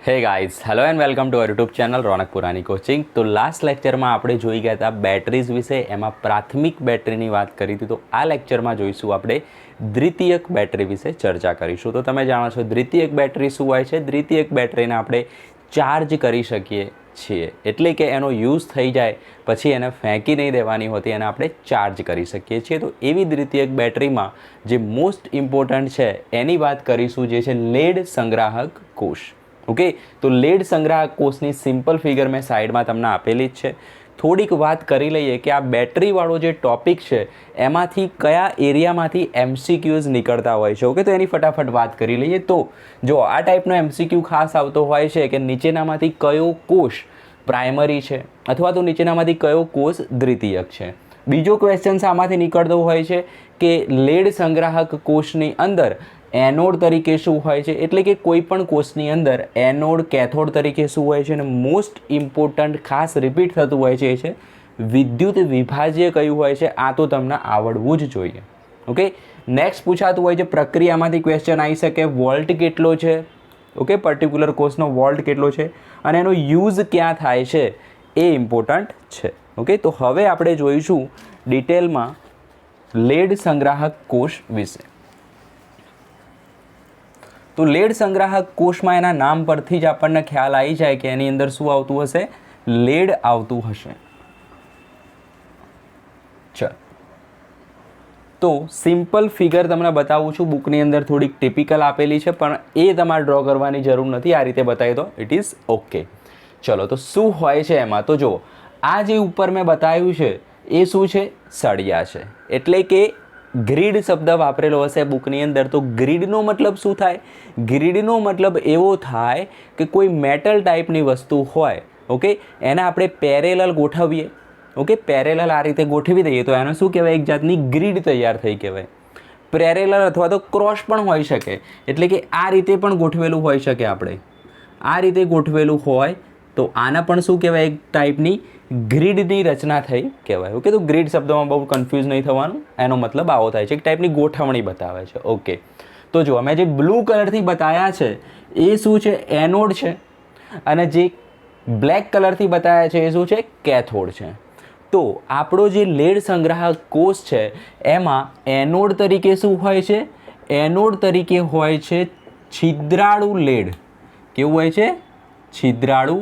હે guys, hello and welcome to our YouTube channel Ronak Purani coaching. તો last લેક્ચરમાં આપણે જોઈ ગયા હતા બેટરીઝ વિશે, એમાં પ્રાથમિક બેટરીની વાત કરી હતી. તો આ લેક્ચરમાં જોઈશું આપણે દ્વિતીયક બેટરી વિશે ચર્ચા કરીશું. તો તમે જાણો છો દ્વિતીયક બેટરી શું હોય છે. દ્વિતીયક બેટરીને આપણે ચાર્જ કરી શકીએ છીએ, એટલે કે એનો યુઝ થઈ જાય પછી એને ફેંકી નહીં દેવાની હોતી, એને આપણે ચાર્જ કરી શકીએ છીએ. તો એવી દ્વિતીયક બેટરીમાં જે મોસ્ટ ઇમ્પોર્ટન્ટ છે એની વાત કરીશું, જે છે લેડ સંગ્રાહક કોષ. ઓકે, તો લેડ સંગ્રાહક કોષની સિમ્પલ ફિગર મેં સાઈડમાં તમને આપેલી જ છે. થોડીક વાત કરી લઈએ કે આ બેટરીવાળો જે ટોપિક છે એમાંથી કયા એરિયામાંથી એમસીક્યુઝ નીકળતા હોય છે. ઓકે, તો એની ફટાફટ વાત કરી લઈએ. તો જો આ ટાઈપનો એમસીક્યુ ખાસ આવતો હોય છે કે નીચેનામાંથી કયો કોષ પ્રાઇમરી છે અથવા તો નીચેનામાંથી કયો કોષ દ્વિતીયક છે. બીજો ક્વેશ્ચન આમાંથી નીકળતો હોય છે કે લેડ સંગ્રાહક કોષની અંદર એનોડ તરીકે શું હોય છે, એટલે કે કોઈ પણ કોષની અંદર એનોડ કેથોડ તરીકે શું હોય છે. અને મોસ્ટ ઇમ્પોર્ટન્ટ ખાસ રિપીટ થતું હોય છે એ છે વિદ્યુત વિભાજ્ય કયું હોય છે. આ તો તમને આવડવું જ જોઈએ. ઓકે, નેક્સ્ટ પૂછાતું હોય છે પ્રક્રિયામાંથી ક્વેશ્ચન આવી શકે વોલ્ટ કેટલો છે. ઓકે, પર્ટિક્યુલર કોષનો વોલ્ટ કેટલો છે અને એનો યુઝ ક્યાં થાય છે એ ઇમ્પોર્ટન્ટ છે. ઓકે, તો હવે આપણે જોઈશું ડિટેલમાં લેડ સંગ્રાહક કોષ વિશે. તો લેડ સંગ્રાહક કોષમાં એના નામ પરથી જ આપણને ખ્યાલ આવી જાય કે એની અંદર શું આવતું હશે, લેડ આવતું હશે. ચલ, તો સિમ્પલ ફિગર તમને બતાવું છું. બુકની અંદર થોડીક ટિપિકલ આપેલી છે પણ એ તમારે ડ્રો કરવાની જરૂર નથી. આ રીતે બતાવી દો, ઇટ ઇઝ ઓકે. ચલો, તો શું હોય છે એમાં? તો જુઓ, આ જે ઉપર મેં બતાવ્યું છે એ શું છે, સળિયા છે. એટલે કે ગ્રીડ શબ્દ વાપરેલો હશે બુકની અંદર. તો ગ્રીડનો મતલબ શું થાય? ગ્રીડનો મતલબ એવો થાય કે કોઈ મેટલ ટાઈપની વસ્તુ હોય. ઓકે, એને આપણે પેરેલલ ગોઠવીએ. ઓકે, પેરેલલ આ રીતે ગોઠવી દઈએ તો એને શું કહેવાય? એક જાતની ગ્રીડ તૈયાર થઈ કહેવાય. પેરેલલ અથવા તો ક્રોસ પણ હોઈ શકે, એટલે કે આ રીતે પણ ગોઠવેલું હોઈ શકે. આપણે આ રીતે ગોઠવેલું હોય તો આને પણ શું કહેવાય? એક ટાઈપની ગ્રીડની રચના થઈ કહેવાય. ઓકે, તો ગ્રીડ શબ્દમાં બહુ કન્ફ્યુઝ નહીં થવાનું, એનો મતલબ આવો થાય છે, એક ટાઈપની ગોઠવણી બતાવે છે. ઓકે, તો જો અમે જે બ્લુ કલરથી બતાવ્યા છે એ શું છે? એનોડ છે. અને જે બ્લેક કલરથી બતાવ્યા છે એ શું છે? કેથોડ છે. તો આપણો જે લેડ સંગ્રાહક કોષ છે એમાં એનોડ તરીકે શું હોય છે? એનોડ તરીકે હોય છે છિદ્રાળુ લેડ. કેવું હોય છે? છિદ્રાળુ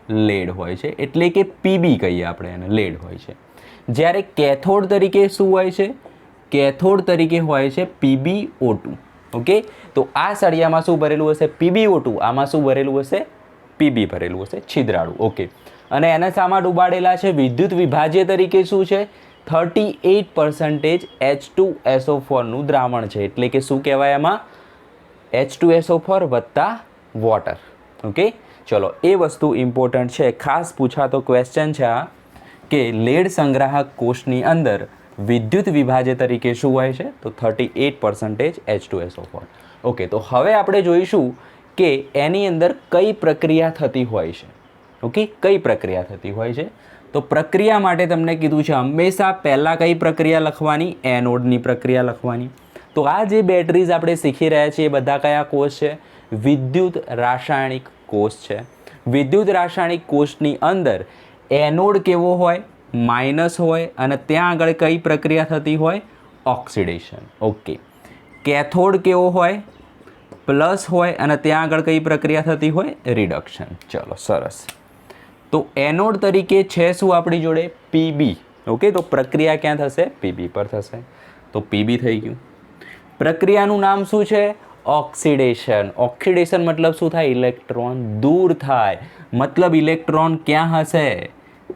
લેડ હોય છે, એટલે કે પીબી કહીએ આપણે એને, લેડ હોય છે. જ્યારે કેથોડ તરીકે શું હોય છે? કેથોડ તરીકે હોય છે PbO2. ઓકે, તો આ સળિયામાં શું ભરેલું હશે? PbO2. આમાં શું ભરેલું હશે? Pb ભરેલું હશે, છિદ્રાળુ. ઓકે, અને એને શામાં ડૂબાડેલા છે? વિદ્યુત વિભાજ્ય તરીકે શું છે? 38% H2SO4 નું દ્રાવણ છે. એટલે કે શું કહેવાય એમાં? H2SO4 વત્તા વોટર. ઓકે, ચલો, એ વસ્તુ ઇમ્પોર્ટન્ટ છે. ખાસ પૂછાતો ક્વેશ્ચન છે આ કે લેડ સંગ્રાહક કોષની અંદર વિદ્યુત વિભાજ્ય તરીકે શું હોય છે? તો 38% H2SO4. ઓકે, તો હવે આપણે જોઈશું કે એની અંદર કઈ પ્રક્રિયા થતી હોય છે. ઓકે, કઈ પ્રક્રિયા થતી હોય છે? તો પ્રક્રિયા માટે તમને કીધું છે હંમેશા પહેલાં કઈ પ્રક્રિયા લખવાની? એનોડની પ્રક્રિયા લખવાની. તો આ જે બેટરીઝ આપણે શીખી રહ્યા છીએ એ બધા કયા કોષ છે? વિદ્યુત રાસાયણિક કોષ છે. વિદ્યુત રાસાયણિક કોષની અંદર એનોડ કેવો હોય? માઇનસ હોય. અને ત્યાં આગળ કઈ પ્રક્રિયા થતી હોય? ઓક્સિડેશન. ઓકે, કેથોડ કેવો હોય? પ્લસ હોય. અને ત્યાં આગળ કઈ પ્રક્રિયા થતી હોય? રિડક્શન. ચલો, સરસ. તો એનોડ તરીકે છે શું આપણી જોડે? પીબી. ઓકે, તો પ્રક્રિયા ક્યાં થશે? પીબી પર થશે. તો પીબી થઈ ગયું. પ્રક્રિયાનું નામ શું છે? ઓક્સિડેશન. ઓક્સિડેશન મતલબ શું થાય? ઇલેક્ટ્રોન દૂર થાય. મતલબ ઇલેક્ટ્રોન ક્યાં હશે?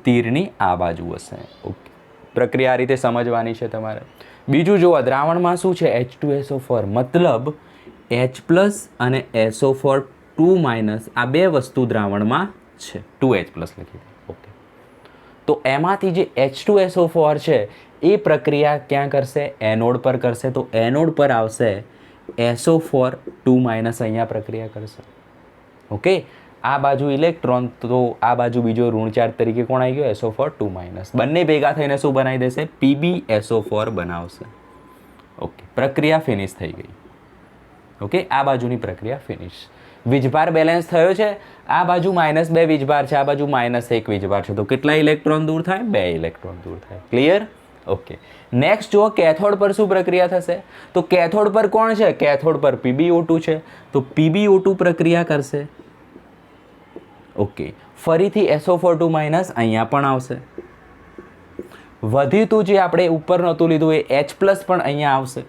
તીરની આ બાજુ હશે. ઓકે, પ્રક્રિયા આ રીતે સમજવાની છે તમારે. બીજું જોવા, દ્રાવણમાં શું છે? H2SO4. મતલબ H+ અને SO4 2- આ બે વસ્તુ દ્રાવણમાં છે. 2H+ લખી દે. ઓકે, તો એમાંથી જે H2SO4 છે એ પ્રક્રિયા ક્યાં કરશે? એનોડ પર કરશે. તો એનોડ પર આવશે SO4 2- અહીંયા પ્રક્રિયા કરશે. ઓકે, આ બાજુ ઇલેક્ટ્રોન, તો આ બાજુ બીજો ઋણ ચાર્જ તરીકે કોણ આવી ગયો? SO4 2-. બંને ભેગા થઈને શું બનાવી દેશે? PbSO4 બનાવશે. ઓકે, પ્રક્રિયા ફિનિશ થઈ ગઈ. ઓકે, આ બાજુની પ્રક્રિયા ફિનિશ. વીજભાર બેલેન્સ થયો છે. આ બાજુ -2 વીજભાર છે, આ બાજુ -1 વીજભાર છે, તો કેટલા ઇલેક્ટ્રોન દૂર થાય? 2 ઇલેક્ટ્રોન દૂર થાય. ક્લિયર? ઓકે. નેક્સ્ટ જુઓ, કેથોડ પર શું પ્રક્રિયા થશે? તો કેથોડ પર કોણ છે? કેથોડ પર PbO2 છે, તો PbO2 પ્રક્રિયા કરશે. ઓકે. ફરીથી SO4 માઇનસ અહીંયા પણ આવશે. વધ્યું તું જે આપણે ઉપર નહોતું લીધું એ H પ્લસ પણ અહીંયા આવશે.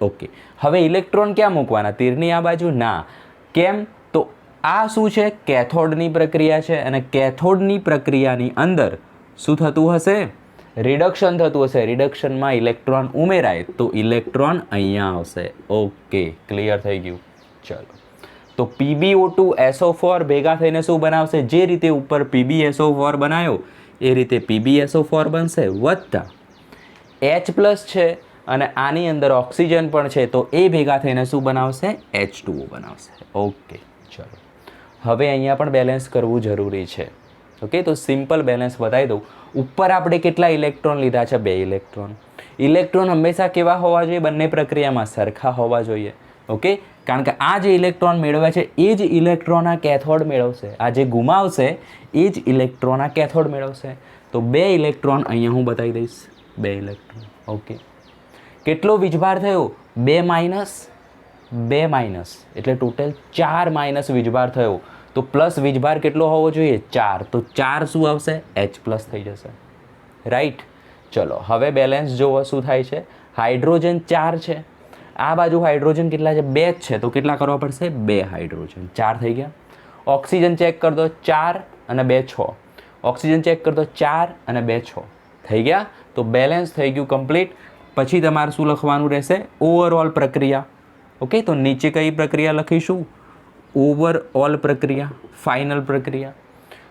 ઓકે. હવે ઇલેક્ટ્રોન ક્યાં મૂકવાના? તીરની આ બાજુ? ના. કેમ? તો આ શું છે? કેથોડની પ્રક્રિયા છે, અને કેથોડની પ્રક્રિયાની અંદર શું થતું હશે? રિડક્શન થતું હશે. રિડક્શનમાં ઇલેક્ટ્રોન ઉમેરાય તો ઇલેક્ટ્રોન અહીંયા આવશે. ઓકે, ક્લિયર થઈ ગયું. ચલો, તો PbO2 SO4 ભેગા થઈને શું બનાવશે? જે રીતે ઉપર PbSO4 બનાવ્યો એ રીતે PbSO4 બનશે, વત્તા H પ્લસ છે અને આની અંદર ઓક્સિજન પણ છે, તો એ ભેગા થઈને શું બનાવશે? H2O બનાવશે. ઓકે, ચલો. હવે અહીંયા પણ બેલેન્સ કરવું જરૂરી છે. ઓકે, તો સિમ્પલ બેલેન્સ બતાવી દઉં. ઉપર આપણે કેટલા ઇલેક્ટ્રોન લીધા છે? 2 ઇલેક્ટ્રોન. ઇલેક્ટ્રોન હંમેશા કેવા હોવા જોઈએ? બંને પ્રક્રિયામાં સરખા હોવા જોઈએ. ઓકે, કારણ કે આ જે ઇલેક્ટ્રોન મેળવે છે એ જ ઇલેક્ટ્રોન આ કેથોડ મેળવશે. આ જે ગુમાવશે એ જ ઇલેક્ટ્રોન આ કેથોડ મેળવશે. તો 2 ઇલેક્ટ્રોન અહીંયા હું બતાવી દઈશ. 2 ઇલેક્ટ્રોન. ઓકે. કેટલો વીજભાર થયો? 2 માઇનસ 2 માઇનસ, એટલે ટોટલ 4 માઇનસ વીજભાર થયો. તો પ્લસ વીજભાર કેટલો હોવો જોઈએ? 4. તો 4 શું આવશે? H પ્લસ થઈ જશે. રાઈટ. ચલો, હવે બેલેન્સ જોવો શું થાય છે. હાઇડ્રોજન 4 છે, આ બાજુ હાઇડ્રોજન કેટલા છે? 2 જ છે, તો કેટલા કરવા પડશે? 2 હાઇડ્રોજન. 4 થઈ ગયા. ઓક્સિજન ચેક કરી દો, 4 અને 2 6. ઓક્સિજન ચેક કરી દો, 4 અને 2 6 થઈ ગયા. તો બેલેન્સ થઈ ગયું કમ્પ્લીટ. પછી તમારે શું લખવાનું રહેશે? ઓવરઓલ પ્રક્રિયા. ઓકે, તો નીચે કઈ પ્રક્રિયા લખીશું? ઓવરઓલ પ્રક્રિયા, ફાઇનલ પ્રક્રિયા.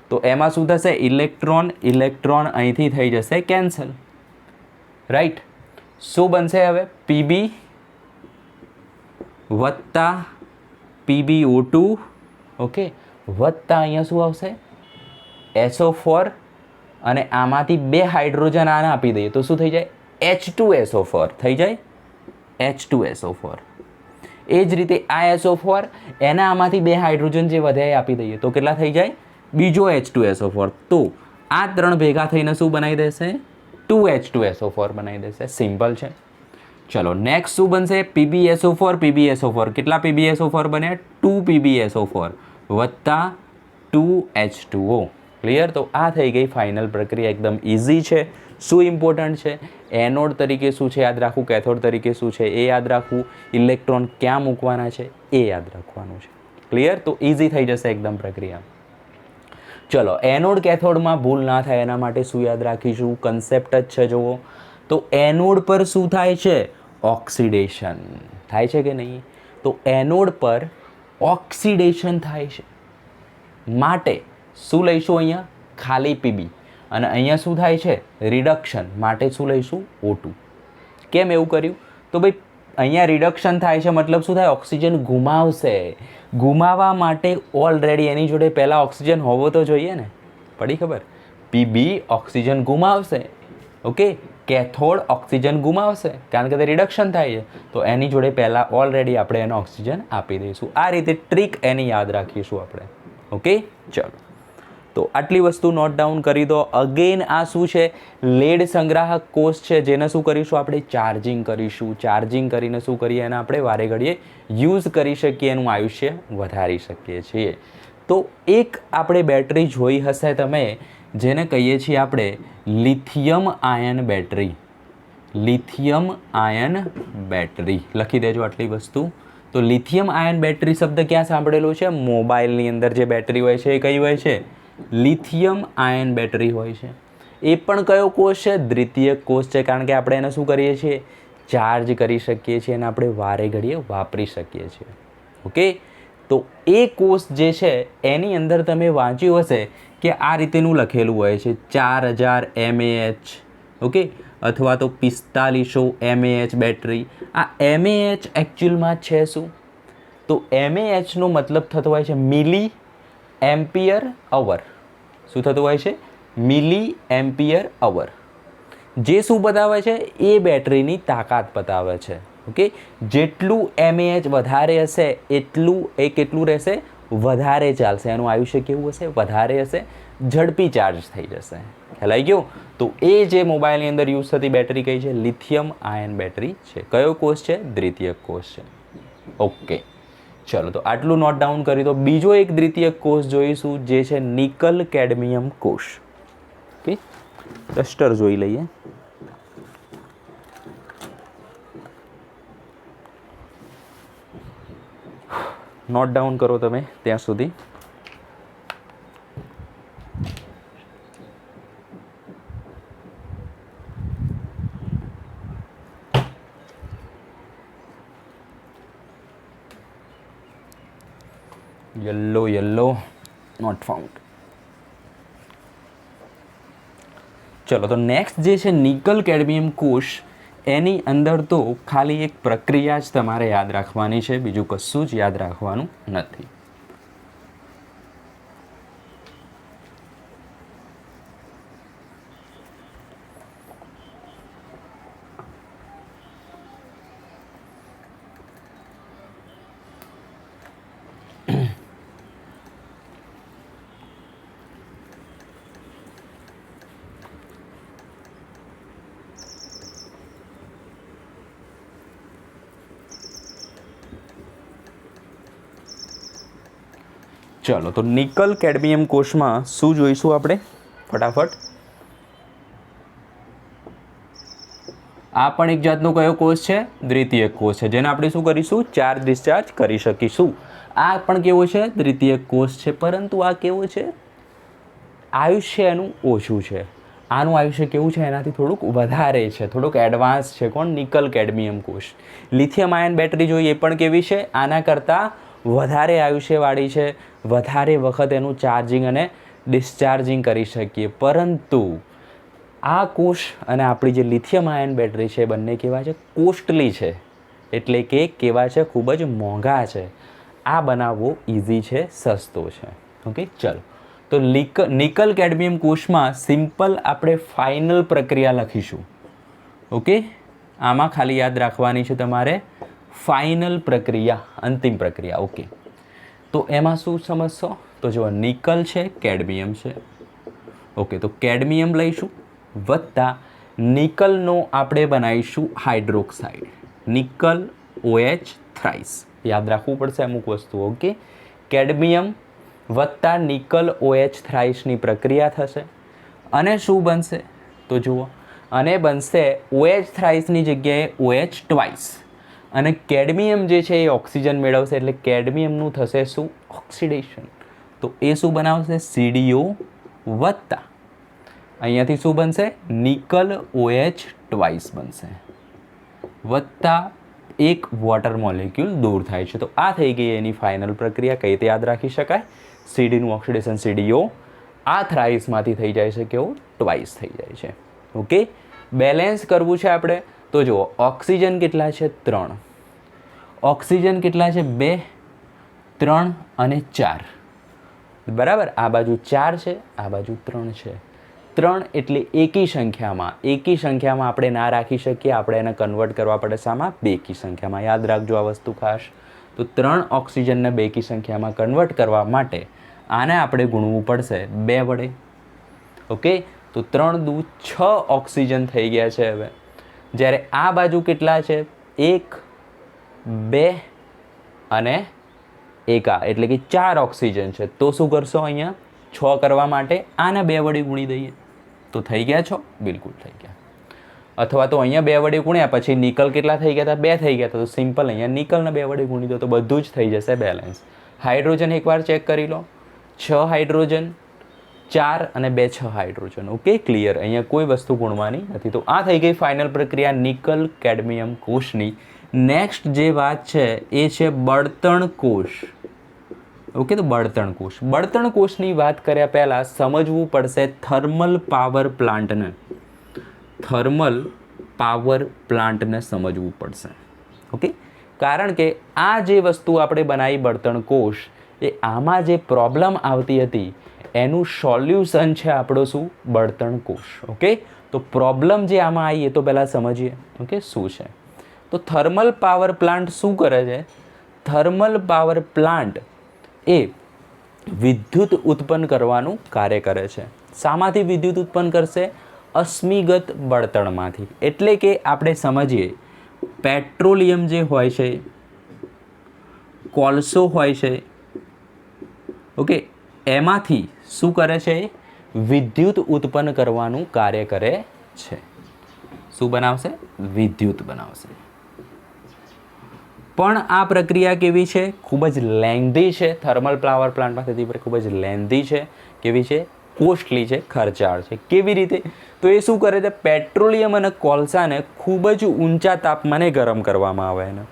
તો એમાં શું થશે? ઇલેક્ટ્રોન ઇલેક્ટ્રોન અહીંથી થઈ જશે કેન્સલ. રાઈટ. શું બનશે હવે? Pb વત્તા PbO2. ઓકે, વત્તા અહીંયા શું આવશે? SO4, અને આમાંથી 2 હાઇડ્રોજન આને આપી દઈએ તો શું થઈ જાય? H2SO4 થઈ જાય. H2SO4. એ જ રીતે આ SO4, એના આમાંથી 2 હાઇડ્રોજન જે વધ્યા એ આપી દઈએ તો કેટલા થઈ જાય? બીજો H2SO4. તો આ 3 ભેગા થઈને શું બનાવી દેશે? 2H2SO4 બનાવી દેશે. સિમ્પલ છે. ચલો, નેક્સ્ટ શું બનશે? PbSO4 PbSO4. કેટલા PbSO4 બને? 2 PbSO4 વત્તા 2H2O. ક્લિયર? તો આ થઈ ગઈ ફાઇનલ પ્રક્રિયા. એકદમ ઇઝી છે. શું ઇમ્પોર્ટન્ટ છે? એનોડ તરીકે શું છે યાદ રાખવું, કેથોડ તરીકે શું છે એ યાદ રાખવું, ઇલેક્ટ્રોન ક્યાં મૂકવાના છે એ યાદ રાખવાનું છે. ક્લિયર? તો ઇઝી થઈ જશે એકદમ પ્રક્રિયા. ચલો, એનોડ કેથોડમાં ભૂલ ના થાય એના માટે શું યાદ રાખીશું? કન્સેપ્ટ જ છે. જુઓ, તો એનોડ પર શું થાય છે? ઓક્સિડેશન થાય છે કે નહીં? તો એનોડ પર ઓક્સિડેશન થાય છે, માટે શું લઈશું? અહીંયા ખાલી Pb. અને અહીંયા શું થાય છે? રિડક્શન, માટે શું લઈશું? O2. કેમ એવું કર્યું? તો ભાઈ અહીંયા રિડક્શન થાય છે મતલબ શું થાય? ઓક્સિજન ગુમાવશે. ગુમાવવા માટે ઓલરેડી એની જોડે પહેલાં ઓક્સિજન હોવો તો જોઈએ ને. પડી ખબર? Pb ઓક્સિજન ગુમાવશે. ઓકે, કેથોડ ઓક્સિજન ગુમાવશે કારણ કે તે રિડક્શન થાય છે, તો એની જોડે પહેલાં ઓલરેડી આપણે એને ઓક્સિજન આપી દઈશું. આ રીતે ટ્રીક એની યાદ રાખીશું આપણે. ઓકે, ચલો. તો આટલી વસ્તુ નોટ ડાઉન કરી દો. અગેન આ શું છે? લેડ સંગ્રાહક કોષ છે, જેને શું કરીશું આપણે? ચાર્જિંગ કરીશું. ચાર્જિંગ કરીને શું કરીએ? એને આપણે વારે ઘડીએ યુઝ કરી શકીએ, એનું આયુષ્ય વધારી શકીએ છીએ. તો એક આપણે બેટરી જોઈ હશે તમે, જેને કહીએ છીએ આપણે lithium ion battery. Lithium ion battery લખી દેજો આટલી વસ્તુ. તો લિથિયમ આયન બેટરી શબ્દ ક્યાં સાંભળેલો છે? મોબાઈલની અંદર જે બેટરી હોય છે એ કઈ હોય છે? લિથિયમ આયન બેટરી હોય છે. એ પણ કયો કોષ છે? દ્વિતીયક કોષ છે, કારણ કે આપણે એને શું કરીએ છીએ? ચાર્જ કરી શકીએ છીએ અને આપણે વારે ઘડીએ વાપરી શકીએ છીએ. ઓકે, તો એ કોષ જે છે એની અંદર તમે વાંચ્યું હશે કે આ રીતેનું લખેલું હોય છે 4000 mAh. ઓકે, અથવા તો 4500 mAh બેટરી. આ mAh એકચ્યુઅલમાં છે શું? તો mAh નો મતલબ થતો હોય છે મિલી એમ્પિયર અવર. શું થતું હોય છે? મિલી એમ્પિયર અવર. જે શું બતાવે છે? એ બેટરીની તાકાત બતાવે છે. ઓકે, જેટલું MAH વધારે હશે એટલું એ કેટલું રહેશે, વધારે ચાલશે, એનું આયુષ્ય કેવું હશે, વધારે હશે, ઝડપી ચાર્જ થઈ જશે. ખ્યાલ આવી ગયો? તો એ જે મોબાઈલની અંદર યુઝ થતી બેટરી કઈ છે, લિથિયમ આયન બેટરી છે. કયો કોષ છે, દ્વિતીયક કોષ છે. ઓકે, ચલો તો આટલું નોટ ડાઉન કરી દો. બીજો એક દ્વિતીયક કોષ જોઈશું જે છે નિકલ કેડમિયમ કોષ. ઓકે, ડસ્ટર જોઈ લઈએ. નોટ ડાઉન કરો તમે ત્યાં સુધી. Yellow note found. ચલો તો નેક્સ્ટ જે છે નિકલ કેડમિયમ કોષ, એની અંદર તો ખાલી એક પ્રક્રિયા જ તમારે યાદ રાખવાની છે, બીજું કશું જ યાદ રાખવાનું નથી. ચલો તો નિકલ કેડમિયમ કોષમાં શું જોઈશું આપણે ફટાફટ. આ પણ એક જાતનો કયો કોષ છે, દ્વિતીયક કોષ છે, જેને આપણે શું કરીશું, ચાર્જ ડિસ્ચાર્જ કરી શકીશું. આ પણ કેવો છે, દ્વિતીયક કોષ છે, પરંતુ આ કેવો છે, આયુષ્ય એનું ઓછું છે. આનું આયુષ્ય કેવું છે, એનાથી થોડુંક વધારે છે, થોડુંક એડવાન્સ છે. કોણ, નિકલ કેડમિયમ કોષ. લિથિયમ આયન બેટરી જોઈએ, એ પણ કેવી છે, આના કરતાં વધારે આયુષ્યવાળી છે, વધારે વખત એનું ચાર્જિંગ અને ડિસ્ચાર્જિંગ કરી શકીએ. પરંતુ આ કોષ અને આપણી જે લિથિયમ આયન બેટરી છે, બંને કેવા છે, કોસ્ટલી છે, એટલે કે કેવા છે, ખૂબ જ મોંઘા છે. આ બનાવવો ઇઝી છે, સસ્તો છે. ઓકે, ચલો તો નિકલ કેડમિયમ કોષમાં સિમ્પલ આપણે ફાઇનલ પ્રક્રિયા લખીશું. ઓકે, આમાં ખાલી યાદ રાખવાની છે તમારે ફાઇનલ પ્રક્રિયા, અંતિમ પ્રક્રિયા. ઓકે, તો એમાં શું સમજશો, તો જો નિકલ છે, કેડમિયમ છે. ઓકે, તો કેડમિયમ લઈશું વત્તા નિકલનો આપણે બનાવીશું હાઇડ્રોક્સાઇડ, નિકલ OH થ્રાઇસ. યાદ રાખવું પડશે અમુક વસ્તુ. ઓકે, કેડમિયમ વત્તા નિકલ OH થ્રાઇસની પ્રક્રિયા થશે અને શું બનશે, તો જુઓ, અને બનશે OH થ્રાઇસની જગ્યાએ OH ટ્વાઇસ. અને કેડમિયમ જે છે એ ઓક્સિજન મેળવશે, એટલે કેડમિયમનું થશે શું, ઓક્સિડેશન. તો એ શું બનાવશે, CDO વત્તા અહીંયાથી શું બનશે, નિકલ OH ટ્વાઇસ બનશે, વત્તા એક વોટર મોલિક્યુલ દૂર થાય છે. તો આ થઈ ગઈ એની ફાઇનલ પ્રક્રિયા. કઈ રીતે યાદ રાખી શકાય, CDનું ઓક્સિડેશન CDO, આ થ્રાઇસમાંથી થઈ જાય છે કેવું, ટ્વાઇસ થઈ જાય છે. ઓકે, બેલેન્સ કરવું છે આપણે, તો જુઓ ઓક્સિજન કેટલા છે, 3, ઓક્સિજન કેટલા છે, 2, 3 અને 4. બરાબર, આ બાજુ 4 છે, આ બાજુ 3 છે. 3 એટલે એકી સંખ્યામાં આપણે ના રાખી શકીએ, આપણે એને કન્વર્ટ કરવા પડે શામાં, બેકી સંખ્યામાં. યાદ રાખજો આ વસ્તુ ખાસ. તો 3 ઓક્સિજનને બેકી સંખ્યામાં કન્વર્ટ કરવા માટે આને આપણે ગુણવું પડશે 2 વડે. ઓકે, તો 3 દુ 6 ઓક્સિજન થઈ ગયા છે હવે. જ્યારે આ બાજુ કેટલા છે, 1, 2 અને 1, એટલે કે 4 ઓક્સિજન છે. તો શું કરશો, અહીંયા 6 કરવા માટે આને 2 વડે ગુણી દઈએ, તો થઈ ગયા 6, બિલકુલ થઈ ગયા. અથવા તો અહીંયા 2 વડે ગુણ્યા પછી નિકલ કેટલા થઈ ગયા હતા, 2 થઈ ગયા હતા, તો સિમ્પલ અહીંયા નિકલને 2 વડે ગુણી દો, તો બધું જ થઈ જશે બેલેન્સ. હાઇડ્રોજન એકવાર ચેક કરી લો, 6 હાઇડ્રોજન, 4 અને 2 6 હાઇડ્રોજન. ઓકે, ક્લિયર, અહીંયા કોઈ વસ્તુ ગુણવાની નથી. તો આ થઈ ગઈ ફાઇનલ પ્રક્રિયા નિકલ કેડમિયમ કોષની. નેક્સ્ટ જે વાત છે એ છે બળતણ કોષ. ઓકે, તો બળતણ કોષ. બળતણ કોષની વાત કર્યા પહેલાં સમજવું પડશે થર્મલ પાવર પ્લાન્ટને. થર્મલ પાવર પ્લાન્ટને સમજવું પડશે. ઓકે, કારણ કે આ જે વસ્તુ આપણે બનાવી બળતણ કોષ, એ આમાં જે પ્રોબ્લેમ આવતી હતી એનું સોલ્યુશન છે આપણો શું, બળતણ કોષ. ઓકે, તો પ્રોબ્લેમ જે આમાં આવી એ તો પહેલાં સમજીએ. ઓકે, શું છે તો થર્મલ પાવર પ્લાન્ટ શું કરે છે? થર્મલ પાવર પ્લાન્ટ એ વિદ્યુત ઉત્પન્ન કરવાનું કાર્ય કરે છે. શામાંથી વિદ્યુત ઉત્પન્ન કરશે? અશ્મિગત બળતણમાંથી. એટલે કે આપણે સમજીએ, પેટ્રોલિયમ જે હોય છે, કોલસો હોય છે, ઓકે, એમાંથી શું કરે છે? વિદ્યુત ઉત્પન્ન કરવાનું કાર્ય કરે છે. શું બનાવશે? વિદ્યુત બનાવશે. પણ આ પ્રક્રિયા કેવી છે? ખૂબ જ લેન્ધી છે. થર્મલ પાવર પ્લાન્ટમાં થતી ખૂબ જ લેન્ધી છે. કેવી છે? કોસ્ટલી છે, ખર્ચાળ છે. કેવી રીતે? તો એ શું કરે છે? પેટ્રોલિયમ અને કોલસાને ખૂબ જ ઊંચા તાપમાને ગરમ કરવામાં આવે એને.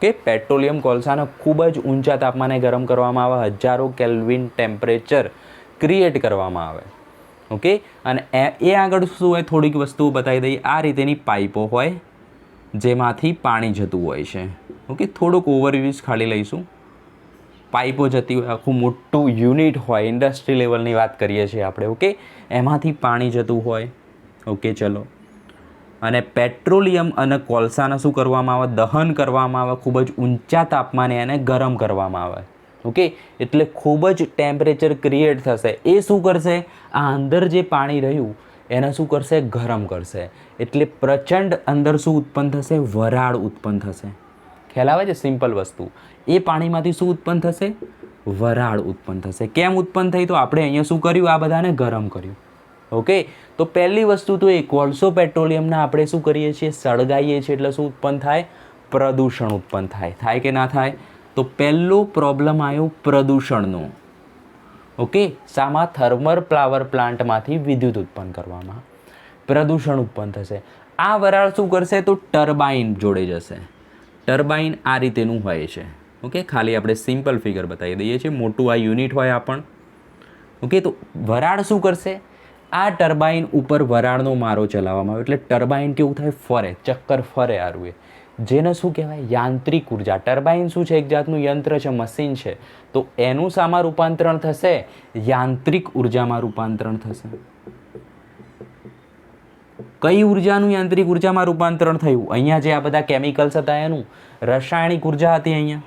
કે પેટ્રોલિયમ કોલસાને ખૂબ જ ઊંચા તાપમાને ગરમ કરવામાં આવે, હજારો કેલ્વિન ટેમ્પરેચર ક્રિએટ કરવામાં આવે. ઓકે, અને એ આગળ શું હોય? થોડીક વસ્તુઓ બતાવી દઈએ. આ રીતેની પાઇપો હોય જેમાંથી પાણી જતું હોય છે. ઓકે, થોડુંક ઓવરવ્યુઝ ખાલી લઈશું. પાઇપો જતી હોય, આખું મોટું યુનિટ હોય, ઇન્ડસ્ટ્રી લેવલની વાત કરીએ છીએ આપણે. ઓકે, એમાંથી પાણી જતું હોય. ઓકે, ચલો. અને પેટ્રોલિયમ અને કોલસાને શું કરવામાં આવે? દહન કરવામાં આવે. ખૂબ જ ઊંચા તાપમાને એને ગરમ કરવામાં આવે. ઓકે, એટલે ખૂબ જ ટેમ્પરેચર ક્રિએટ થશે. એ શું કરશે? આ અંદર જે પાણી રહ્યું એને શું કરશે? ગરમ કરશે. એટલે પ્રચંડ અંદર શું ઉત્પન્ન થશે? વરાળ ઉત્પન્ન થશે. ખ્યાલ આવે છે? સિમ્પલ વસ્તુ. એ પાણીમાંથી શું ઉત્પન્ન થશે? વરાળ ઉત્પન્ન થશે. કેમ ઉત્પન્ન થઈ? તો આપણે અહીંયા શું કર્યું? આ બધાને ગરમ કર્યું. ઓકે, તો પહેલી વસ્તુ તો એ કોલસો પેટ્રોલિયમના આપણે શું કરીએ છીએ? સળગાઈએ છીએ. એટલે શું ઉત્પન્ન થાય? પ્રદૂષણ ઉત્પન્ન થાય. થાય કે ના થાય? તો પહેલો પ્રોબ્લેમ આવ્યો પ્રદૂષણનો. ઓકે, શામાં? થર્મલ પાવર પ્લાન્ટમાંથી વિદ્યુત ઉત્પન્ન કરવામાં પ્રદૂષણ ઉત્પન્ન થશે. આ વરાળ શું કરશે? તો ટર્બાઇન જોડે જશે. ટર્બાઇન આ રીતેનું હોય છે. ઓકે, ખાલી આપણે સિમ્પલ ફિગર બતાવી દઈએ છીએ. મોટું આ યુનિટ હોય આ પણ. ઓકે, તો વરાળ શું કરશે? આ ટર્બાઇન ઉપર વરાળનો મારો ચલાવવામાં આવે એટલે ટર્બાઇન કેવું થાય? ફરે, ચક્કર ફરે. આરું એ જેને શું કહેવાય? યાંત્રિક ઉર્જા. ટર્બાઇન શું છે? એક જાતનું યંત્ર છે, મશીન છે. તો એનું શામાં રૂપાંતરણ થશે? યાંત્રિક ઉર્જામાં રૂપાંતરણ થશે. કઈ ઉર્જાનું યાંત્રિક ઉર્જામાં રૂપાંતરણ થયું? અહીંયા જે આ બધા કેમિકલ્સ હતા એનું રાસાયણિક ઉર્જા હતી. અહીંયા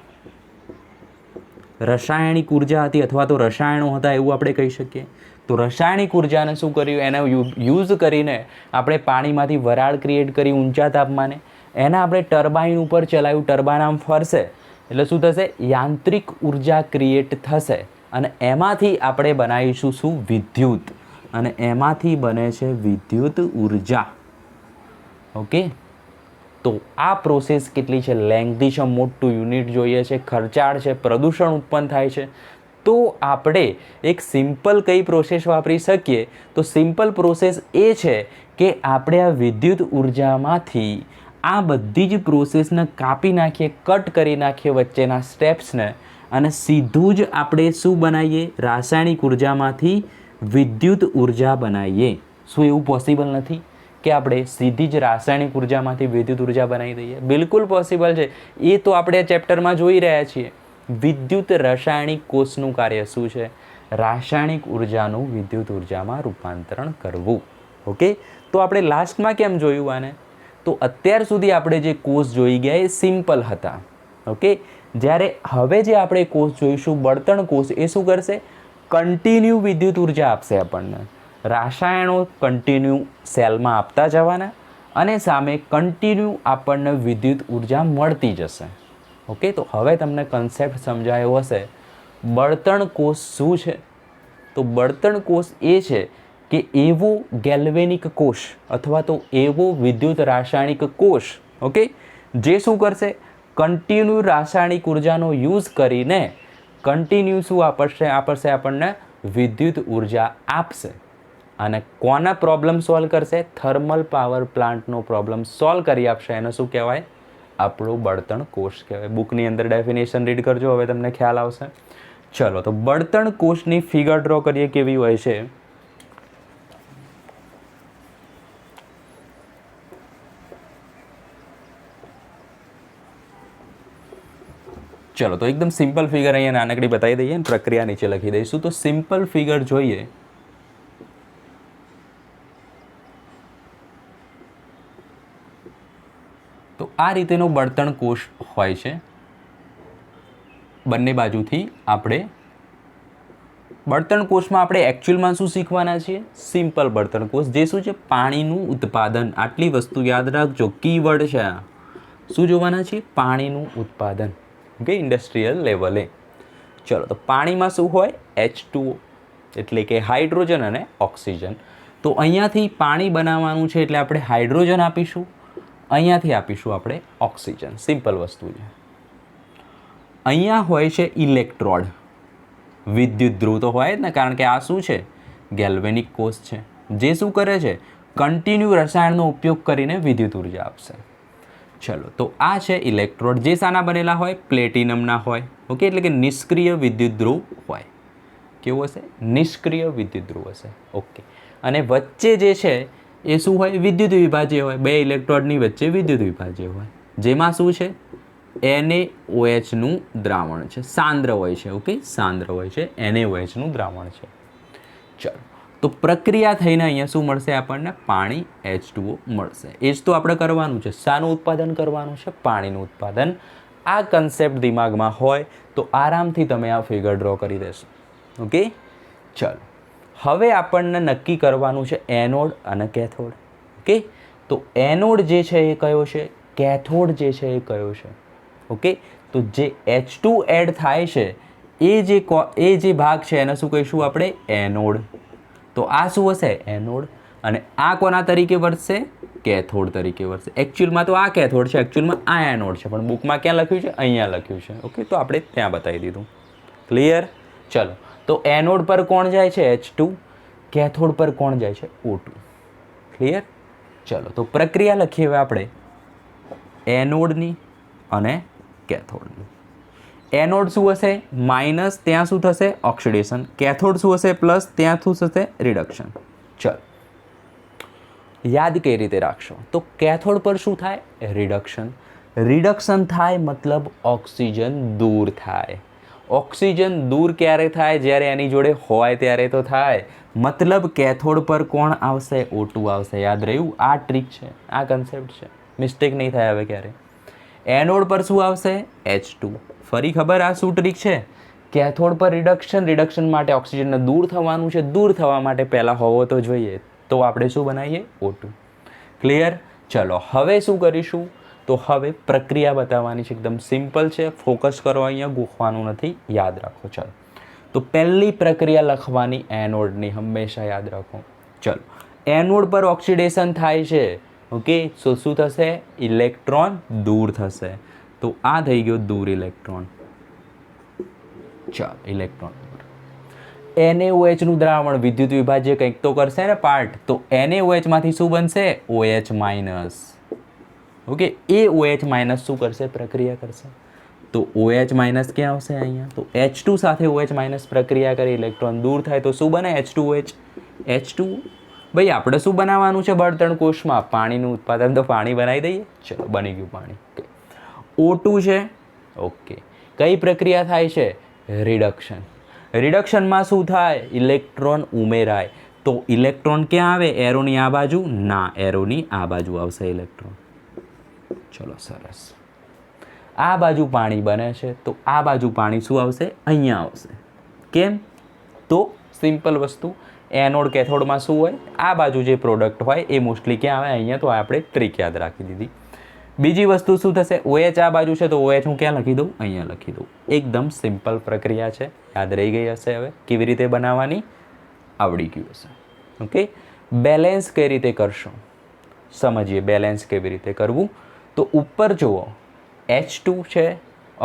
રાસાયણિક ઉર્જા હતી અથવા તો રસાયણો હતા એવું આપણે કહી શકીએ. તો રાસાયણિક ઉર્જાને શું કર્યું? એને યુઝ કરીને આપણે પાણીમાંથી વરાળ ક્રિએટ કરી ઊંચા તાપમાને. એને આપણે ટર્બાઇન ઉપર ચલાવ્યું. ટર્બાઇન આમ ફરશે એટલે શું થશે? યાંત્રિક ઉર્જા ક્રિએટ થશે અને એમાંથી આપણે બનાવીશું શું? વિદ્યુત. અને એમાંથી બને છે વિદ્યુત ઉર્જા. ઓકે, તો આ પ્રોસેસ કેટલી છે? લેન્ધી છે, મોટું યુનિટ જોઈએ છે, ખર્ચાળ છે, પ્રદૂષણ ઉત્પન્ન થાય છે. તો આપણે એક સિમ્પલ કઈ પ્રોસેસ વાપરી શકીએ? તો સિમ્પલ પ્રોસેસ એ છે કે આપણે આ વિદ્યુત ઉર્જામાંથી આ બધી જ પ્રોસેસને કાપી નાખીએ, કટ કરી નાખીએ વચ્ચેના સ્ટેપ્સને, અને સીધું જ આપણે શું બનાવીએ? રાસાયણિક ઉર્જામાંથી વિદ્યુત ઉર્જા બનાવીએ. શું એવું પોસિબલ નથી કે આપણે સીધી જ રાસાયણિક ઉર્જામાંથી વિદ્યુત ઉર્જા બનાવી દઈએ? બિલકુલ પોસિબલ છે. એ તો આપણે આ ચેપ્ટરમાં જોઈ રહ્યા છીએ. વિદ્યુત રાસાયણિક કોષનું કાર્ય શું છે? રાસાયણિક ઉર્જાનું વિદ્યુત ઉર્જામાં રૂપાંતરણ કરવું. ઓકે, તો આપણે લાસ્ટમાં કેમ જોયું આને? તો અત્યાર સુધી આપણે જે કોષ જોઈ ગયા એ સિમ્પલ હતા. ઓકે, જ્યારે હવે જે આપણે કોષ જોઈશું બળતણ કોષ, એ શું કરશે? કન્ટિન્યુ વિદ્યુત ઉર્જા આપશે આપણને. રાસાયણો કન્ટિન્યુ સેલમાં આપતા જવાના અને સામે કન્ટિન્યુ આપણને વિદ્યુત ઉર્જા મળતી જશે. ઓકે, તો હવે તમને કન્સેપ્ટ સમજાયો હશે. બળતણ કોષ શું છે? તો બળતણ કોષ એ છે કે એવો ગેલ્વેનિક કોષ અથવા તો એવો વિદ્યુત રાસાયણિક કોષ, ઓકે, જે શું કરશે? કન્ટિન્યુ રાસાયણિક ઉર્જાનો યુઝ કરીને કન્ટિન્યુ શું આપશે આપણને? વિદ્યુત ઉર્જા આપશે. અને કોના પ્રોબ્લેમ સોલ્વ કરશે? થર્મલ પાવર પ્લાન્ટનો પ્રોબ્લેમ સોલ્વ કરી આપશે. એને શું કહેવાય? આપણું બળતણ કોષ કહેવાય. બુકની અંદર ડેફિનેશન રીડ કરજો, હવે તમને ખ્યાલ આવશે. ચલો, તો બળતણ કોષની ફિગર ડ્રો કરીએ. કેવી હોય છે? ચલો, તો એકદમ સિમ્પલ ફિગર અહીંયા નાનકડી બતાવી દઈએ અને પ્રક્રિયા નીચે લખી દઈશું. તો સિમ્પલ ફિગર જોઈએ. તો આ રીતેનો બળતણ કોષ હોય છે. બંને બાજુથી આપણે બળતણ કોષમાં આપણે એકચ્યુઅલમાં શું શીખવાના છીએ? સિમ્પલ બળતણ કોષ, જે શું છે? પાણીનું ઉત્પાદન. આટલી વસ્તુ યાદ રાખજો, કીવર્ડ છે આ. શું જોવાના છીએ? પાણીનું ઉત્પાદન. ઓકે, ઇન્ડસ્ટ્રીયલ લેવલે. ચલો, તો પાણીમાં શું હોય? H2O, એટલે કે હાઇડ્રોજન અને ઓક્સિજન. તો અહીંયાથી પાણી બનાવવાનું છે એટલે આપણે હાઇડ્રોજન આપીશું, અહીંયાથી આપીશું આપણે ઓક્સિજન. સિમ્પલ વસ્તુ છે. અહીંયા હોય છે ઇલેક્ટ્રોડ. વિદ્યુત ધ્રુવ તો હોય જ ને, કારણ કે આ શું છે? ગેલ્વેનિક કોષ છે, જે શું કરે છે? કન્ટિન્યુ રસાયણનો ઉપયોગ કરીને વિદ્યુત ઉર્જા આપશે. ચલો, તો આ છે ઇલેક્ટ્રોડ, જે શાના બનેલા હોય? પ્લેટિનમના હોય. ઓકે, એટલે કે નિષ્ક્રિય વિદ્યુત ધ્રુવ હોય. કેવું હશે? નિષ્ક્રિય વિદ્યુત ધ્રુવ હશે. ઓકે, અને વચ્ચે જે છે એ શું હોય? વિદ્યુત વિભાજ્ય હોય. બે ઇલેક્ટ્રોડની વચ્ચે વિદ્યુત વિભાજ્ય હોય, જેમાં શું છે? NaOH નું દ્રાવણ છે, સાંદ્ર હોય છે. ઓકે, સાંદ્ર હોય છે, NaOH નું દ્રાવણ છે. ચલો, તો પ્રક્રિયા થઈને અહીંયા શું મળશે આપણને? પાણી H2O મળશે. એ જ તો આપણે કરવાનું છે. શાનું ઉત્પાદન કરવાનું છે? પાણીનું ઉત્પાદન. આ કન્સેપ્ટ દિમાગમાં હોય તો આરામથી તમે આ ફિગર ડ્રો કરી દેશો. ઓકે, ચલો, હવે આપણને નક્કી કરવાનું છે એનોડ અને કેથોડ. ઓકે, તો એનોડ જે છે એ કયો છે? કેથોડ જે છે એ કયો છે? ઓકે, તો જે H2 એડ થાય છે એ જે ભાગ છે એને શું કહીશું આપણે? એનોડ. તો આ શું હશે? એનોડ. અને આ કોના તરીકે વર્તશે? કેથોડ તરીકે વર્તશે. એકચ્યુઅલમાં તો આ કેથોડ છે, એકચ્યુઅલમાં આ એનોડ છે, પણ બુકમાં ક્યાં લખ્યું છે? અહીંયા લખ્યું છે. ઓકે, તો આપણે ત્યાં બતાવી દીધું. ક્લિયર? ચલો, તો એનોડ પર કોણ જાય છે? H2. કેથોડ પર કોણ જાય છે? O2. ક્લિયર? ચલો, તો પ્રક્રિયા લખીએ હવે આપણે એનોડની અને કેથોડની. એનોડ શું હશે? માઇનસ, ત્યાં શું થશે? ઓક્સિડેશન. કેથોડ શું હશે? પ્લસ, ત્યાં શું થશે? રિડક્શન. ચલો, યાદ કઈ રીતે રાખશો? તો કેથોડ પર શું થાય? રિડક્શન. રિડક્શન થાય મતલબ ઓક્સિજન દૂર થાય. ઓક્સિજન દૂર ક્યારે થાય? જ્યારે એની જોડે હોય ત્યારે તો થાય. મતલબ કેથોડ પર કોણ આવશે? O2 આવશે. યાદ રહ્યું? આ ટ્રીક છે, આ કન્સેપ્ટ છે, મિસ્ટેક નહીં થાય હવે ક્યારે. એનોડ પર શું આવશે? H2. ફરી ખબર આ શું ટ્રીક છે? કેથોડ પર રિડક્શન, રિડક્શન માટે ઓક્સિજનને દૂર થવાનું છે, દૂર થવા માટે પહેલાં હોવો તો જોઈએ, તો આપણે શું બનાવીએ? O2. ક્લિયર? ચલો, હવે શું કરીશું? તો હવે પ્રક્રિયા બતાવવાની છે. એકદમ સિમ્પલ છે, ફોકસ કરો, અહીંયા ગોખવાનું નથી, યાદ રાખો. ચલો, તો પહેલી પ્રક્રિયા લખવાની એનોડની, હંમેશા યાદ રાખો. ચલો, એનોડ પર ઓક્સિડેશન થાય છે. ઓકે, સો શું થશે? ઇલેક્ટ્રોન દૂર થશે. તો આ થઈ ગયો દૂર ઇલેક્ટ્રોન. ચાલો, ઇલેક્ટ્રોન NaOH નું દ્રાવણ વિદ્યુત વિભાજ્ય કંઈક તો કરશે ને પાર્ટ, તો NaOH માંથી શું બનશે? OH minus. ઓકે, એ OH માઇનસ શું કરશે? પ્રક્રિયા કરશે. તો OH માઇનસ ક્યાં આવશે? અહીંયા. તો H2 સાથે OH માઇનસ પ્રક્રિયા કરી, ઇલેક્ટ્રોન દૂર થાય તો શું બને? H2OH. H2. ભાઈ, આપણે શું બનાવવાનું છે બળતણ કોષમાં? પાણીનું ઉત્પાદન. તો પાણી બનાવી દઈએ. ચલો, બની ગયું પાણી. O2 છે. ઓકે, કઈ પ્રક્રિયા થાય છે? રિડક્શન. રિડક્શનમાં શું થાય? ઇલેક્ટ્રોન ઉમેરાય. તો ઇલેક્ટ્રોન ક્યાં આવે? એરોની આ બાજુ? ના, એરોની આ બાજુ આવશે ઇલેક્ટ્રોન. ચલો, સરસ. આ બાજુ પાણી બને છે, તો આ બાજુ પાણી શું આવશે? અહીંયા આવશે. કેમ? તો સિમ્પલ વસ્તુ, એનોડ કેથોડમાં શું હોય? આ બાજુ જે પ્રોડક્ટ હોય એ મોસ્ટલી ક્યાં આવે? અહીંયા. તો આપણે ટ્રીક યાદ રાખી દીધી. બીજી વસ્તુ શું થશે? OH આ બાજુ છે, તો OH હું ક્યાં લખી દઉં? અહીંયા લખી દઉં. એકદમ સિમ્પલ પ્રક્રિયા છે, યાદ રહી ગઈ હશે. હવે કેવી રીતે બનાવવાની આવડી ગયું હશે. ઓકે, બેલેન્સ કઈ રીતે કરશો સમજીએ. બેલેન્સ કેવી રીતે કરવું? તો ઉપર જુઓ, H2 છે,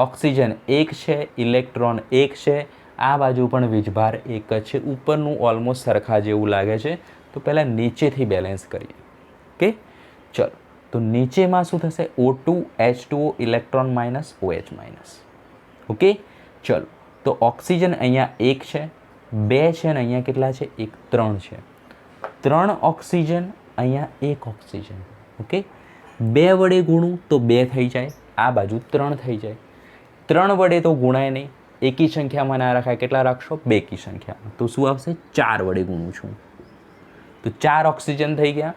ઓક્સિજન 1 છે, ઇલેક્ટ્રોન 1 છે, આ બાજુ પણ વીજભાર 1 જ છે. ઉપરનું ઓલમોસ્ટ સરખા જેવું લાગે છે, તો પહેલાં નીચેથી બેલેન્સ કરીએ. ઓકે, ચલો, તો નીચેમાં શું થશે? O2 H2O electron minus OH minus. Okay, ચલો, તો ઓક્સિજન અહીંયા 1 છે, 2 છે, ને અહીંયા કેટલા છે? 1, 3 છે. 3 ઓક્સિજન, અહીંયા 1 ઓક્સિજન. ઓકે, 2 વડે ગુણું તો 2 થઈ જાય, આ બાજુ 3 થઈ જાય. 3 વડે તો ગુણાય નહીં, એકી સંખ્યામાં ના રાખાય. કેટલા રાખશો? બેકી સંખ્યામાં. તો શું આવશે? 4 વડે ગુણું છું, તો 4 ઓક્સિજન થઈ ગયા.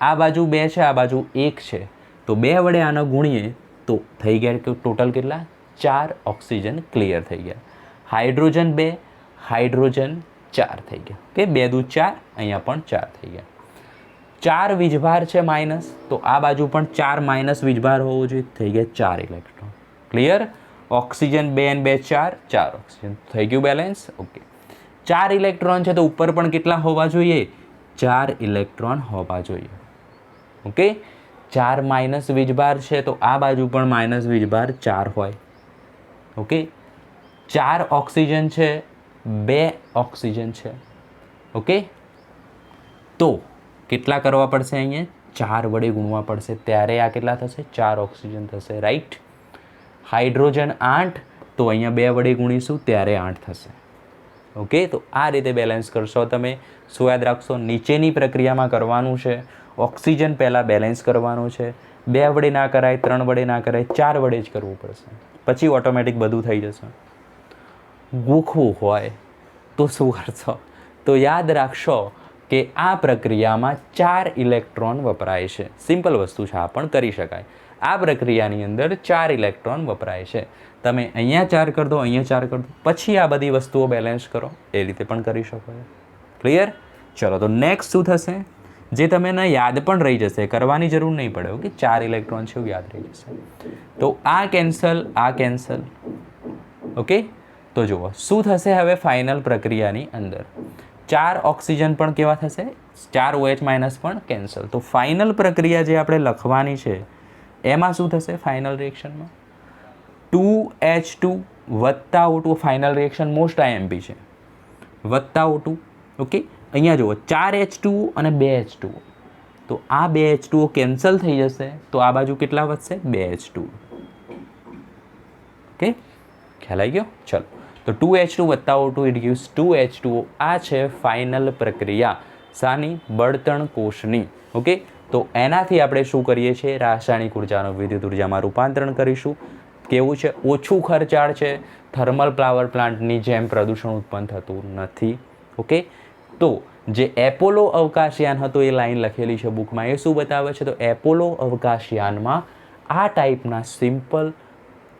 આ બાજુ 2 છે, આ બાજુ 1 છે, તો 2 વડે આનો ગુણીએ તો થઈ ગયા કે ટોટલ કેટલા 4 ઓક્સિજન ક્લિયર થઈ ગયા. હાઇડ્રોજન 2, હાઇડ્રોજન 4 થઈ ગયા. ઓકે 2 દુ 4, અહીંયા પણ 4 થઈ ગયા. 4 વીજભાર છે માઇનસ, તો આ બાજુ પણ 4 માઇનસ વીજભાર હોવો જોઈએ, થઈ ગયા 4 ઇલેક્ટ્રોન. ક્લિયર. ઓક્સિજન 2 અને 2 4, 4 ઓક્સિજન થઈ ગયું બેલેન્સ. ઓકે 4 ઇલેક્ટ્રોન છે તો ઉપર પણ કેટલા હોવા જોઈએ 4 ઇલેક્ટ્રોન હોવા જોઈએ. ઓકે 4 માઇનસ વીજભાર છે તો આ બાજુ પણ માઇનસ વીજભાર 4 હોય. ઓકે 4 ઓક્સિજન છે, 2 ઓક્સિજન છે. ઓકે તો કેટલા કરવા પડશે અહીંયા 4 વડે ગુણવા પડશે, ત્યારે આ કેટલા થશે 4 ઓક્સિજન થશે. રાઈટ. હાઇડ્રોજન 8, તો અહીંયા 2 વડે ગુણીશું ત્યારે 8 થશે. ઓકે તો આ રીતે બેલેન્સ કરશો તમે. શું યાદ રાખશો, નીચેની પ્રક્રિયામાં કરવાનું છે. ઓક્સિજન પહેલાં બેલેન્સ કરવાનું છે. 2 વડે ના કરાય, 3 વડે ના કરાય, 4 વડે જ કરવું પડશે, પછી ઓટોમેટિક બધું થઈ જશે. ગોખવું હોય તો શું કરશો, તો યાદ રાખશો કે આ પ્રક્રિયામાં 4 ઇલેક્ટ્રોન વપરાય છે. સિમ્પલ વસ્તુ છે, આ પણ કરી શકાય. આ પ્રક્રિયાની અંદર 4 ઇલેક્ટ્રોન વપરાય છે. તમે અહીંયા 4 કરી દો, અહીંયા 4 કરી દો, પછી આ બધી વસ્તુઓ બેલેન્સ કરો, એ રીતે પણ કરી શકો છો. ક્લિયર. ચલો તો નેક્સ્ટ શું થશે, જે તમને યાદ પણ રહી જશે, કરવાની જરૂર નહીં પડે. ઓકે 4 ઇલેક્ટ્રોન છે એવું યાદ રહી જશે. તો આ કેન્સલ, આ કેન્સલ. ઓકે તો જુઓ શું થશે હવે ફાઇનલ પ્રક્રિયાની અંદર. 4 ઓક્સિજન પણ કેવા થશે, 4 OH માઇનસ પણ કેન્સલ. તો ફાઇનલ પ્રક્રિયા જે આપણે લખવાની છે એમાં શું થશે ફાઇનલ રિએક્શનમાં 2H2 વત્તા O2. Final reaction most IMP છે, વત્તા O2. ઓકે અહીંયા જુઓ 4H2O અને 2H2O, તો આ 2H2O કેન્સલ થઈ જશે, તો આ બાજુ કેટલા વધશે 2H2O. ઓકે ખ્યાલ આવી ગયો. ચલો તો 2H2 વત્તા O2 ઇટ ગિવ્સ 2H2O. આ છે ફાઇનલ પ્રક્રિયા શાની, બળતણ કોષની. ઓકે તો એનાથી આપણે શું કરીએ છીએ, રાસાયણિક ઉર્જાનું વિદ્યુત ઉર્જામાં રૂપાંતરણ કરીશું. કેવું છે, ઓછું ખર્ચાળ છે, થર્મલ પાવર પ્લાન્ટની જેમ પ્રદૂષણ ઉત્પન્ન થતું નથી. ઓકે તો જે એપોલો અવકાશયાન હતો એ લાઈન લખેલી છે બુકમાં, એ શું બતાવે છે, તો એપોલો અવકાશયાનમાં આ ટાઈપના સિમ્પલ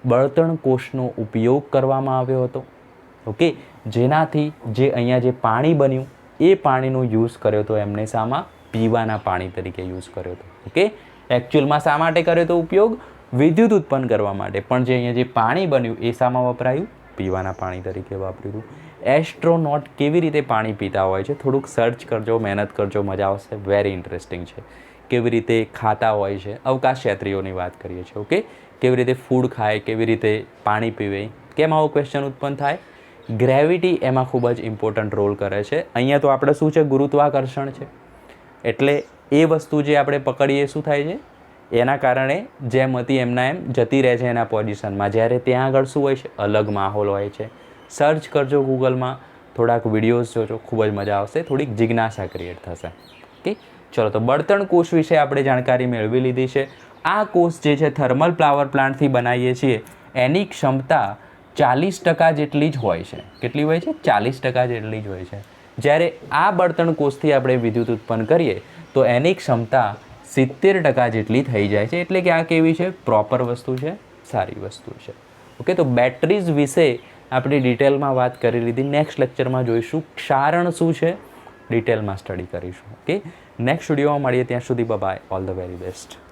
બળતણ કોષનો ઉપયોગ કરવામાં આવ્યો હતો. ઓકે જેનાથી જે અહીંયા જે પાણી બન્યું એ પાણીનો યુઝ કર્યો હતો એમને શામાં, પીવાના પાણી તરીકે યુઝ કર્યો હતો. ઓકે એકચ્યુઅલમાં શા માટે કર્યો હતો ઉપયોગ, વિદ્યુત ઉત્પન્ન કરવા માટે, પણ જે અહીંયા જે પાણી બન્યું એ શામાં વપરાયું, પીવાના પાણી તરીકે વાપર્યું હતું. એસ્ટ્રોનોટ કેવી રીતે પાણી પીતા હોય છે, થોડુંક સર્ચ કરજો, મહેનત કરજો, મજા આવશે. વેરી ઇન્ટરેસ્ટિંગ છે. કેવી રીતે ખાતા હોય છે, અવકાશયાત્રીઓની વાત કરીએ છીએ. ઓકે કેવી રીતે ફૂડ ખાય, કેવી રીતે પાણી પીવે, કેમ આવો ક્વેશ્ચન ઉત્પન્ન થાય. ગ્રેવિટી એમાં ખૂબ જ ઇમ્પોર્ટન્ટ રોલ કરે છે. અહીંયા તો આપણે શું છે, ગુરુત્વાકર્ષણ છે, એટલે એ વસ્તુ જે આપણે પકડીએ શું થાય છે, એના કારણે જેમ હતી એમના એમ જતી રહે છે એના પોઝિશનમાં. જ્યારે ત્યાં આગળ શું હોય છે, અલગ માહોલ હોય છે. સર્ચ કરજો ગૂગલમાં, થોડાક વિડીયોઝ જોજો, ખૂબ જ મજા આવશે, થોડીક જિજ્ઞાસા ક્રિએટ થશે. ઓકે ચલો તો બળતણ કોષ વિશે આપણે જાણકારી મેળવી લીધી છે. આ કોષ જે છે થર્મલ પાવર પ્લાન્ટથી બનાવીએ છીએ, એની ક્ષમતા 40% જેટલી જ હોય છે. કેટલી હોય છે, 40% જેટલી જ હોય છે. જ્યારે આ બળતણ કોષથી આપણે વિદ્યુત ઉત્પન્ન કરીએ તો એની ક્ષમતા 70% જેટલી થઈ જાય છે. એટલે કે આ કેવી છે, પ્રોપર વસ્તુ છે, સારી વસ્તુ છે. ઓકે તો બેટરીઝ વિશે આપણે ડિટેલમાં વાત કરી લીધી. નેક્સ્ટ લેક્ચરમાં જોઈશું ક્ષારણ શું છે, ડિટેલમાં સ્ટડી કરીશું. ઓકે નેક્સ્ટ વિડીયોમાં મળીએ, ત્યાં સુધી bye, all the very best.